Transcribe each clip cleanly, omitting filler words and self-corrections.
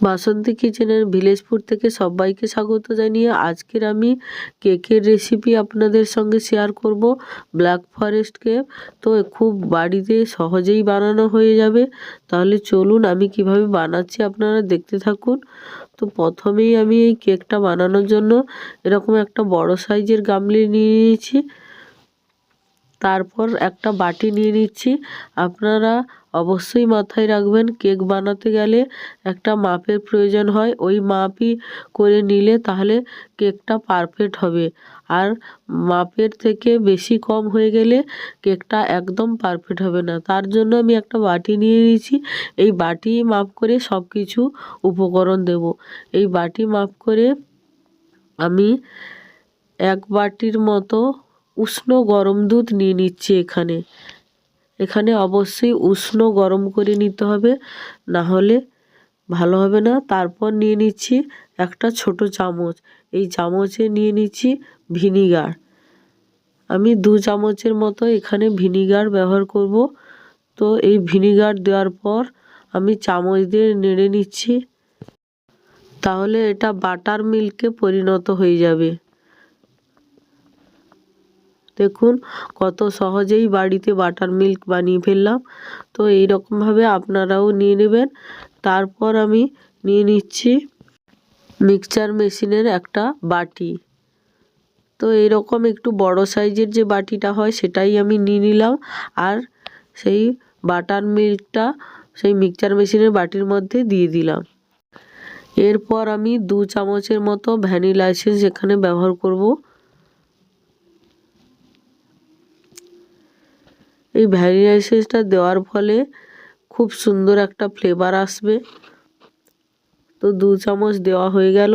বাসন্তী কিচেনের village food থেকে সবাইকে স্বাগত জানিয়ে আজকের আমি কেকের রেসিপি আপনাদের সঙ্গে শেয়ার করব। ব্ল্যাক ফরেস্ট কেক তো খুব বাড়িতে সহজেই বানানো হয়ে যাবে। তাহলে চলুন আমি কিভাবে বানাচ্ছি আপনারা দেখতে থাকুন। তো প্রথমেই আমি এই কেকটা বানানোর জন্য এরকম একটা বড় সাইজের গামলি নিয়ে নিয়েছি। তারপর একটা বাটি নিয়ে নিচ্ছি। আপনারা অবশ্যই মাথায় রাখবেন কেক বানাতে গেলে একটা মাপের প্রয়োজন হয়, ওই মাপই করে নিলে তাহলে কেকটা পারফেক্ট হবে। আর মাপের থেকে বেশি কম হয়ে গেলে কেকটা একদম পারফেক্ট হবে না। তার জন্য আমি একটা বাটি নিয়ে নিয়েছি। এই বাটি মাপ করে সব কিছু উপকরণ দেব। এই বাটি মাপ করে আমি এক বাটির মতো উষ্ণ গরম দুধ নিয়ে নিচ্ছি। এখানে অবশ্যই উষ্ণ গরম করে নিতে হবে, না হলে ভালো হবে না। তারপর নিয়ে নিচ্ছি একটা ছোট চামচ, এই চামচে নিয়ে নিচ্ছি ভিনিগার। আমি 2 চামচের মতো এখানে ভিনিগার ব্যবহার করব। তো এই ভিনিগার দেওয়ার পর আমি চামচ দিয়ে নেড়ে নিচ্ছি, তাহলে এটা বাটার মিল্কে পরিণত হয়ে যাবে। দেখুন কত সহজেই বাড়িতে বাটার মিল্ক বানিয়ে ফেললাম। তো এইরকমভাবে আপনারাও নিয়ে নেবেন। তারপর আমি নিয়ে নিচ্ছি মিক্সচার মেশিনের একটা বাটি। তো এইরকম একটু বড় সাইজের যে বাটিটা হয় সেটাই আমি নিয়ে নিলাম। আর সেই বাটার মিল্কটা সেই মিক্সচার মেশিনের বাটির মধ্যে দিয়ে দিলাম। এরপর আমি 2 চামচের মতো ভ্যানিলা এসেন্স এখানে ব্যবহার করব। এই ভ্যানিলা এসেন্সটা দেওয়ার ফলে খুব সুন্দর একটা ফ্লেভার আসবে। তো 2 চামচ দেওয়া হয়ে গেল।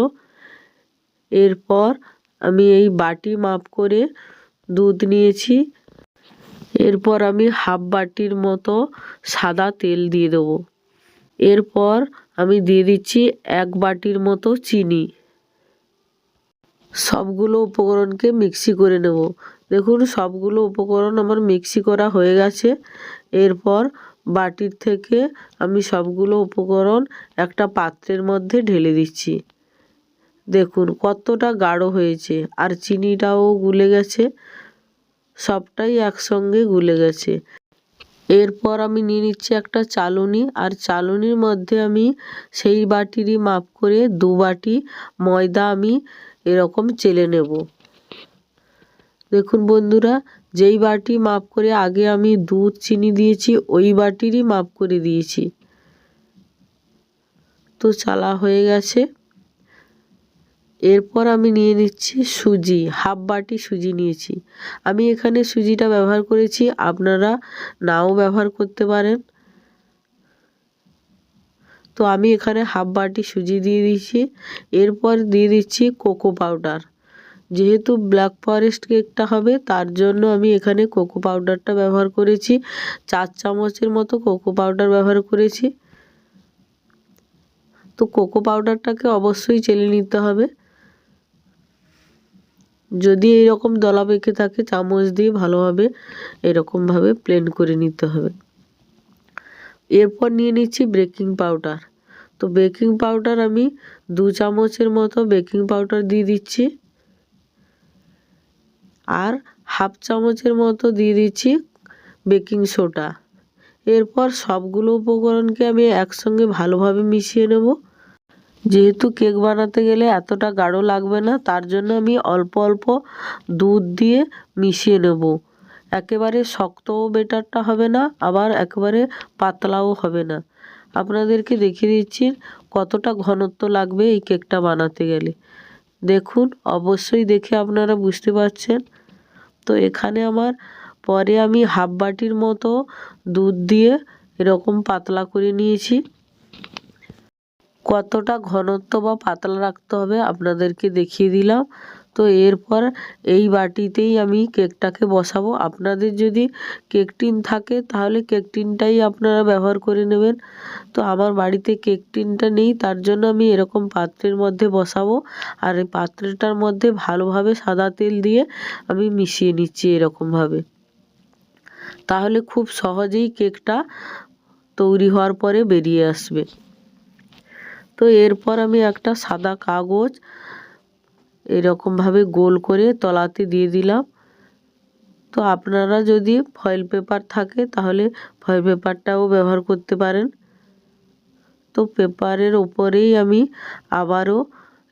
এরপর আমি এই বাটি মাপ করে দুধ নিয়েছি। এরপর আমি হাফ বাটির মতো সাদা তেল দিয়ে দেবো। এরপর আমি দিয়ে দিচ্ছি 1 বাটির মতো চিনি। সবগুলো উপকরণকে মিক্সি করে নেব। দেখুন সবগুলো উপকরণ আমার মিক্সি করা হয়ে গেছে। এরপর বাটির থেকে আমি সবগুলো উপকরণ একটা পাত্রের মধ্যে ঢেলে দিচ্ছি। দেখুন কতটা গাঢ় হয়েছে, আর চিনিটাও গুলে গেছে, সবটাই একসঙ্গে গুলে গেছে। এরপর আমি নিয়ে নিচ্ছি একটা চালুনি, আর চালুনির মধ্যে আমি সেই বাটিরই মাপ করে 2 বাটি ময়দা আমি এরকম চেলে নেব। দেখুন বন্ধুরা, যেই বাটি মাপ করে আগে আমি দুধ চিনি দিয়েছি ওই বাটিরই মাপ করে দিয়েছি। তো চালা হয়ে গেছে। এরপর আমি নিয়ে নিচ্ছি সুজি, হাফ বাটি সুজি নিয়েছি। আমি এখানে সুজিটা ব্যবহার করেছি, আপনারা নাও ব্যবহার করতে পারেন। তো আমি এখানে হাফ বাটি সুজি দিয়ে দিচ্ছি। এরপর দিয়ে দিচ্ছি কোকো পাউডার। যেহেতু ব্ল্যাক ফরেস্ট কেকটা হবে তার জন্য আমি এখানে কোকো পাউডারটা ব্যবহার করেছি। 4 চামচের মতো কোকো পাউডার ব্যবহার করেছি। তো কোকো পাউডারটাকে অবশ্যই চেলে নিতে হবে। যদি এইরকম দলা পেকে থাকে চামচ দিয়ে ভালোভাবে এরকমভাবে প্লেন করে নিতে হবে। এরপর নিয়ে নিচ্ছি বেকিং পাউডার। তো বেকিং পাউডার আমি 2 চামচের মতো বেকিং পাউডার দিয়ে দিচ্ছি। আর হাফ চামচের মতো দিয়ে দিচ্ছি বেকিং সোডা। এরপর সবগুলো উপকরণকে আমি একসঙ্গে ভালোভাবে মিশিয়ে নেব। যেহেতু কেক বানাতে গেলে এতটা গাঢ় লাগবে না, তার জন্য আমি অল্প অল্প দুধ দিয়ে মিশিয়ে নেব। একেবারে শক্তও বেটারটা হবে না, আবার একেবারে পাতলাও হবে না। আপনাদেরকে দেখিয়ে দিচ্ছি কতটা ঘনত্ব লাগবে এই কেকটা বানাতে গেলে। দেখুন অবশ্যই দেখে আপনারা বুঝতে পারছেন। তো এখানে আমার পরে আমি হাফ বাটির মতো দুধ দিয়ে এরকম পাতলা করে নিয়েছি। কতটা ঘনত্ব বা পাতলা রাখতে হবে আপনাদেরকে দেখিয়ে দিলাম। তো এরপর এই বাটিতেই আমি কেকটাকে বসাবো। আপনাদের যদি কেক টিন থাকে তাহলে কেক টিনটাই আপনারা ব্যবহার করে নেবেন। তো আমার বাড়িতে কেক টিনটা নেই, তার জন্য আমি এরকম পাত্রের মধ্যে বসাবো। আর এই পাত্রটার মধ্যে ভালোভাবে সাদা তেল দিয়ে আমি মিশিয়ে নিচ্ছি এরকমভাবে। তাহলে খুব সহজেই কেকটা তৈরি হওয়ার পরে বেরিয়ে আসবে। তো এরপর আমি একটা সাদা কাগজ এরকমভাবে গোল করে তলাতে দিয়ে দিলাম। তো আপনারা যদি ফয়েল পেপার থাকে তাহলে ফয়েল পেপারটাও ব্যবহার করতে পারেন। তো পেপারের ওপরেই আমি আবারও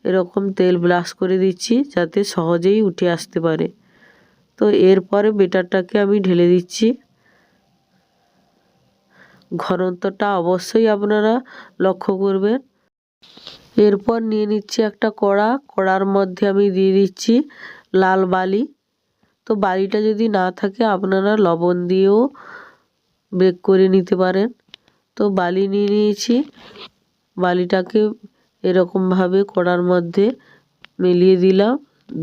এরকম তেল ব্রাশ করে দিচ্ছি যাতে সহজেই উঠে আসতে পারে। তো এরপরে বেটারটাকে আমি ঢেলে দিচ্ছি। ঘনত্বটা অবশ্যই আপনারা লক্ষ্য করবেন। এরপর নিয়ে নিচ্ছি একটা কড়া, কড়ার মধ্যে আমি দিয়ে দিচ্ছি লাল বালি। তো বালিটা যদি না থাকে আপনারা লবণ দিয়েও বেক করে নিতে পারেন। তো বালি নিয়ে নিয়েছি, বালিটাকে এরকমভাবে কড়ার মধ্যে মিলিয়ে দিলাম,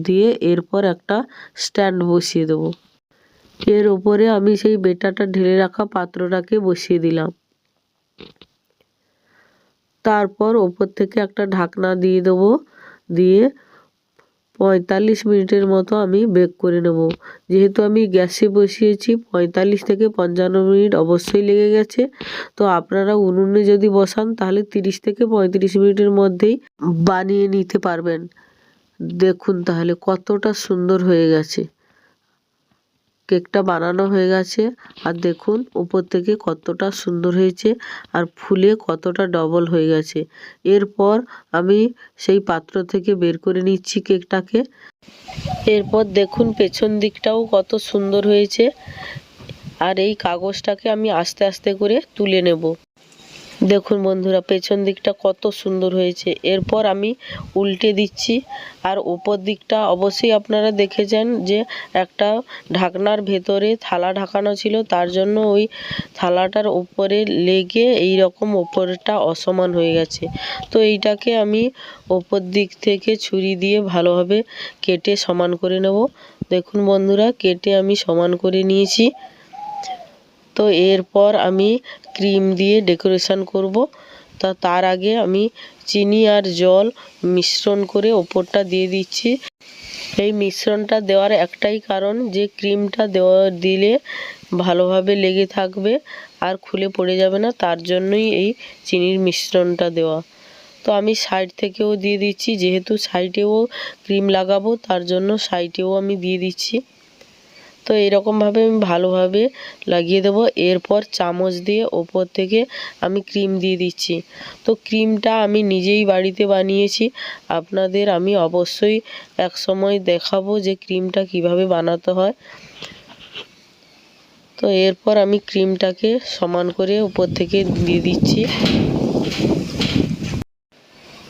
দিয়ে এরপর একটা স্ট্যান্ড বসিয়ে দেবো। এর ওপরে আমি সেই বেটাটা ঢেলে রাখা পাত্রটাকে বসিয়ে দিলাম। তারপর ওপর থেকে একটা ঢাকনা দিয়ে দেবো, দিয়ে 45 মিনিটের মতো আমি বেক করে নেব। যেহেতু আমি গ্যাসে বসিয়েছি 45 থেকে 55 মিনিট অবশ্যই লেগে গেছে। তো আপনারা উনুনে যদি বসান তাহলে 30 থেকে 35 মিনিটের মধ্যেই বানিয়ে নিতে পারবেন। দেখুন তাহলে কতটা সুন্দর হয়ে গেছে। কেকটা বানানো হয়ে গেছে আর দেখুন উপর থেকে কতটা সুন্দর হয়েছে আর ফুলে কতটা ডবল হয়ে গেছে। এরপর আমি সেই পাত্র থেকে বের করে নিচ্ছি কেকটাকে। এরপর দেখুন পেছন দিকটাও কত সুন্দর হয়েছে। আর এই কাগজটাকে আমি আস্তে আস্তে করে তুলে নেব। দেখুন বন্ধুরা পেছন দিকটা কত সুন্দর হয়েছে। এরপর আমি উল্টে দিচ্ছি। আর ওপর দিকটা অবশ্যই আপনারা দেখেছেন যে একটা ঢাকনার ভেতরে থালা ঢাকানো ছিল, তার জন্য ওই থালাটার উপরে লেগে এই রকম ওপরটা অসমান হয়ে গেছে। তো এইটাকে আমি ওপর দিক থেকে ছুরি দিয়ে ভালোভাবে কেটে সমান করে নেব। দেখুন বন্ধুরা কেটে আমি সমান করে নিয়েছি। তো এরপর আমি ক্রিম দিয়ে ডেকোরেশন করব। তার আগে আমি চিনি আর জল মিশ্রণ করে ওপরটা দিয়ে দিচ্ছি। এই মিশ্রণটা দেওয়ার একটাই কারণ যে ক্রিমটা দিলে ভালোভাবে লেগে থাকবে আর খুলে পড়ে যাবে না, তার জন্যই এই চিনির মিশ্রণটা দেওয়া। তো আমি সাইড থেকেও দিয়ে দিচ্ছি, যেহেতু সাইডেও ক্রিম লাগাবো তার জন্য সাইডেও আমি দিয়ে দিচ্ছি। তো এরকমভাবে আমি ভালোভাবে লাগিয়ে দেবো। এরপর চামচ দিয়ে ওপর থেকে আমি ক্রিম দিয়ে দিচ্ছি। তো ক্রিমটা আমি নিজেই বাড়িতে বানিয়েছি, আপনাদের আমি অবশ্যই এক সময় দেখাবো যে ক্রিমটা কিভাবে বানাতে হয়। তো এরপর আমি ক্রিমটাকে সমান করে উপর থেকে দিয়ে দিচ্ছি।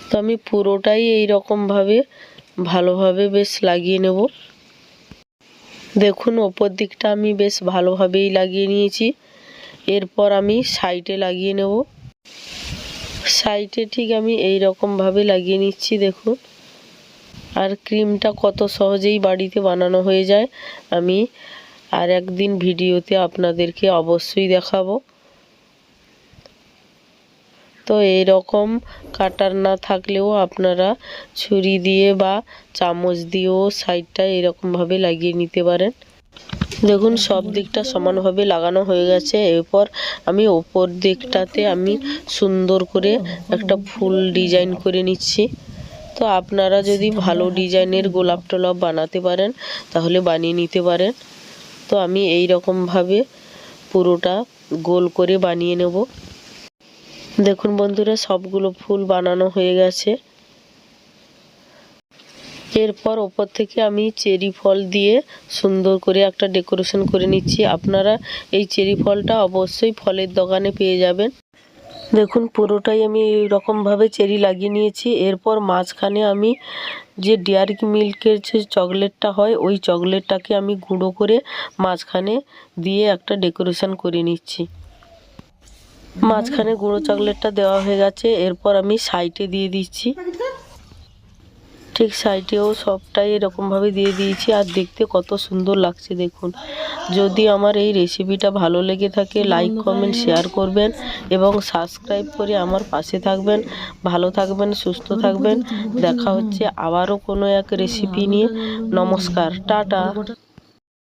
তো আমি পুরোটাই এইরকমভাবে ভালোভাবে বেশ লাগিয়ে নেব। দেখুন ওপর দিকটা আমি বেশ ভালোভাবেই লাগিয়ে নিয়েছি। এরপর আমি সাইডে লাগিয়ে নেব। সাইডে ঠিক আমি এই রকমভাবে লাগিয়ে নিচ্ছি দেখুন। আর ক্রিমটা কত সহজেই বাড়িতে বানানো হয়ে যায় আমি আর একদিন ভিডিওতে আপনাদেরকে অবশ্যই দেখাবো। তো এরকম কাটার না থাকলেও আপনারা ছুরি দিয়ে বা চামচ দিয়েও সাইডটা এরকমভাবে লাগিয়ে নিতে পারেন। দেখুন সব দিকটা সমানভাবে লাগানো হয়ে গেছে। এরপর আমি ওপর দিকটাতে আমি সুন্দর করে একটা ফুল ডিজাইন করে নিচ্ছি। তো আপনারা যদি ভালো ডিজাইনের গোলাপ টোলাপ বানাতে পারেন তাহলে বানিয়ে নিতে পারেন। তো আমি এই রকমভাবে পুরোটা গোল করে বানিয়ে নেব। দেখুন বন্ধুরা সবগুলো ফুল বানানো হয়ে গেছে। এরপর ওপর থেকে আমি চেরি ফল দিয়ে সুন্দর করে একটা ডেকোরেশন করে নিচ্ছি। আপনারা এই চেরি ফলটা অবশ্যই ফলের দোকানে পেয়ে যাবেন। দেখুন পুরোটাই আমি এই রকমভাবে চেরি লাগিয়ে নিয়েছি। এরপর মাঝখানে আমি যে ডেয়ারি মিল্কের যে চকলেটটা হয় ওই চকলেটটাকে আমি গুঁড়ো করে মাঝখানে দিয়ে একটা ডেকোরেশন করে নিচ্ছি। মাঝখানে গুঁড়ো চকলেটটা দেওয়া হয়ে গেছে। এরপর আমি সাইডে দিয়ে দিচ্ছি। ঠিক সাইডেও সবটাই এরকমভাবে দিয়ে দিয়েছি আর দেখতে কত সুন্দর লাগছে দেখুন। যদি আমার এই রেসিপিটা ভালো লেগে থাকে লাইক কমেন্ট শেয়ার করবেন এবং সাবস্ক্রাইব করে আমার পাশে থাকবেন। ভালো থাকবেন, সুস্থ থাকবেন। দেখা হচ্ছে আবারও কোনো এক রেসিপি নিয়ে। নমস্কার, টাটা।